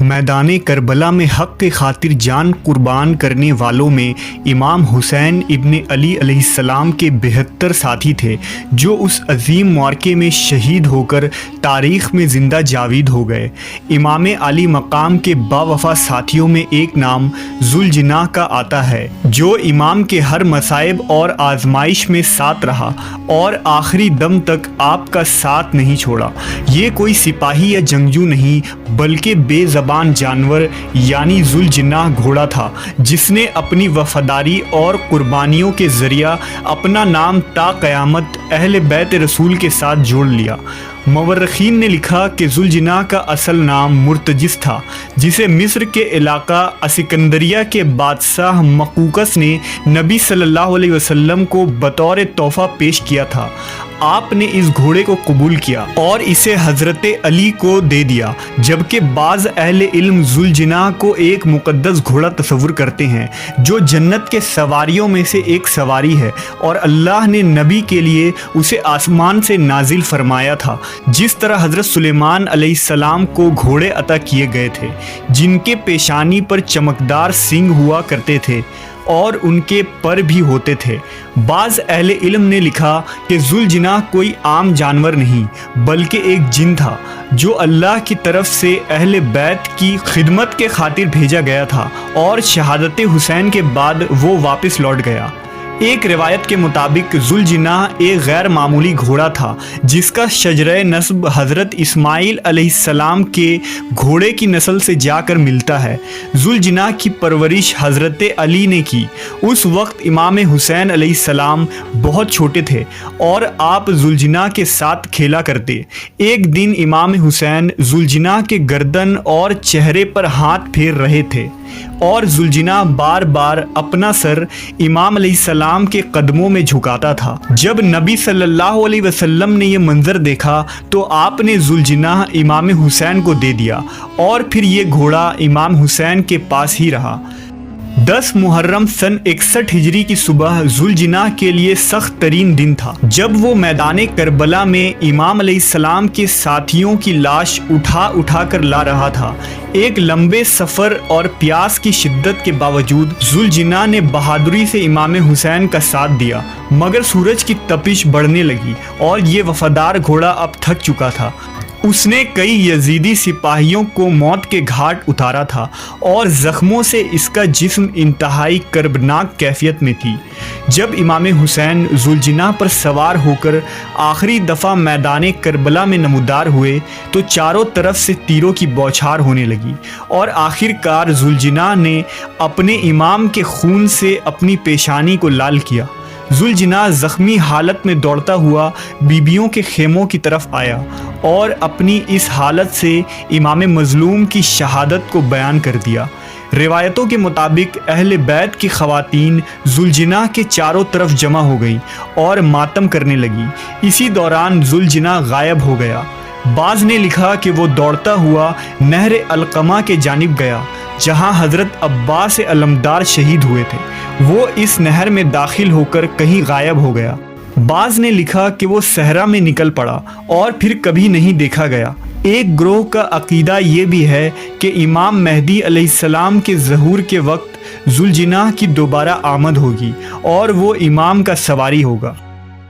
मैदान करबला में हक़ के खातिर जान कुर्बान करने वालों में इमाम हुसैन इब्न अली अलैहिस्सलाम के 72 साथी थे जो उस अजीम मार्के में शहीद होकर तारीख़ में ज़िंदा जावीद हो गए। इमाम आली मकाम के बावफा साथियों में एक नाम ज़ुलजिनाह का आता है जो इमाम के हर मसाइब और आजमाइश में साथ रहा और आखिरी दम तक आपका साथ नहीं छोड़ा। ये कोई सिपाही या जंगजू नहीं बल्कि बेज़बान जानवर यानी ज़ुलजिनाह घोड़ा था जिसने अपनी वफादारी और कुर्बानियों के ज़रिया अपना नाम ता क़यामत अहले बैत रसूल के साथ जोड़ लिया। मवर्रखीन ने लिखा कि ज़ुलजिनाह का असल नाम मुर्तजिस था जिसे मिस्र के इलाका सिकंदरिया के बादशाह मकूकस ने नबी सल्लल्लाहु अलैहि वसल्लम को बतौर तोहफ़ा पेश किया था। आपने इस घोड़े को कबूल किया और इसे हज़रत अली को दे दिया, जबकि बाज़ अहले इल्म ज़ुलजिनाह को एक मुक़द्दस घोड़ा तस्वुर करते हैं जो जन्नत के सवारियों में से एक सवारी है और अल्लाह ने नबी के लिए उसे आसमान से नाजिल फरमाया था, जिस तरह हज़रत सुलेमान अलैहिस्सलाम को घोड़े अता किए गए थे जिनके पेशानी पर चमकदार सींग हुआ करते थे और उनके पर भी होते थे। बाज़ अहले इल्म ने लिखा कि ज़ुलजिनाह कोई आम जानवर नहीं बल्कि एक जिन था जो अल्लाह की तरफ से अहले बैत की खिदमत के खातिर भेजा गया था और शहादत हुसैन के बाद वो वापस लौट गया। एक रिवायत के मुताबिक ज़ुलजिनाह एक गैर मामूली घोड़ा था जिसका शजरे नस्ब हज़रत इस्माइल अलैहिस्सलाम के घोड़े की नस्ल से जाकर मिलता है। ज़ुलजिनाह की परवरिश हज़रत अली ने की। उस वक्त इमाम हुसैन अलैहिस्सलाम बहुत छोटे थे और आप ज़ुलजिनाह के साथ खेला करते। एक दिन इमाम हुसैन ज़ुलजिनाह के गर्दन और चेहरे पर हाथ फेर रहे थे और ज़ुलजिनाह बार बार अपना सर इमाम अलैहिस्सलाम के कदमों में झुकाता था। जब नबी सल्लल्लाहु अलैहि वसल्लम ने यह मंजर देखा तो आपने ज़ुलजिनाह इमाम हुसैन को दे दिया और फिर ये घोड़ा इमाम हुसैन के पास ही रहा। 10 मुहर्रम सन 61 हिजरी की सुबह ज़ुलजिनाह के लिए सख्त तरीन दिन था जब वो मैदान करबला में इमाम अलैहिस्सलाम के साथियों की लाश उठा कर ला रहा था। एक लंबे सफ़र और प्यास की शिद्दत के बावजूद ज़ुलजिनाह ने बहादुरी से इमाम हुसैन का साथ दिया, मगर सूरज की तपिश बढ़ने लगी और ये वफादार घोड़ा अब थक चुका था। उसने कई यजीदी सिपाहियों को मौत के घाट उतारा था और ज़ख्मों से इसका जिस्म इंतहाई कर्बनाक कैफियत में थी। जब इमाम हुसैन ज़ुलजिनाह पर सवार होकर आखिरी दफ़ा मैदान करबला में नमूदार हुए तो चारों तरफ से तीरों की बौछार होने लगी और आखिरकार ज़ुलजिनाह ने अपने इमाम के खून से अपनी पेशानी को लाल किया। ज़ुलजिनाह ज़ख्मी हालत में दौड़ता हुआ बीबियों के खेमों की तरफ आया और अपनी इस हालत से इमाम मज़लूम की शहादत को बयान कर दिया। रिवायतों के मुताबिक अहले बैत की ख़वातीन ज़ुलजिनाह के चारों तरफ जमा हो गई और मातम करने लगी। इसी दौरान ज़ुलजिनाह गायब हो गया। बाज़ ने लिखा कि वो दौड़ता हुआ नहर अलक़मा के जानिब गया जहां हज़रत अब्बास अलमदार शहीद हुए थे। वो इस नहर में दाखिल होकर कहीं गायब हो गया। बाज़ ने लिखा कि वो सहरा में निकल पड़ा और फिर कभी नहीं देखा गया। एक ग्रोह का अकीदा ये भी है कि इमाम मेहदी अलैहिस्सलाम के ज़हूर के वक्त ज़ुलजिनाह की दोबारा आमद होगी और वो इमाम का सवारी होगा।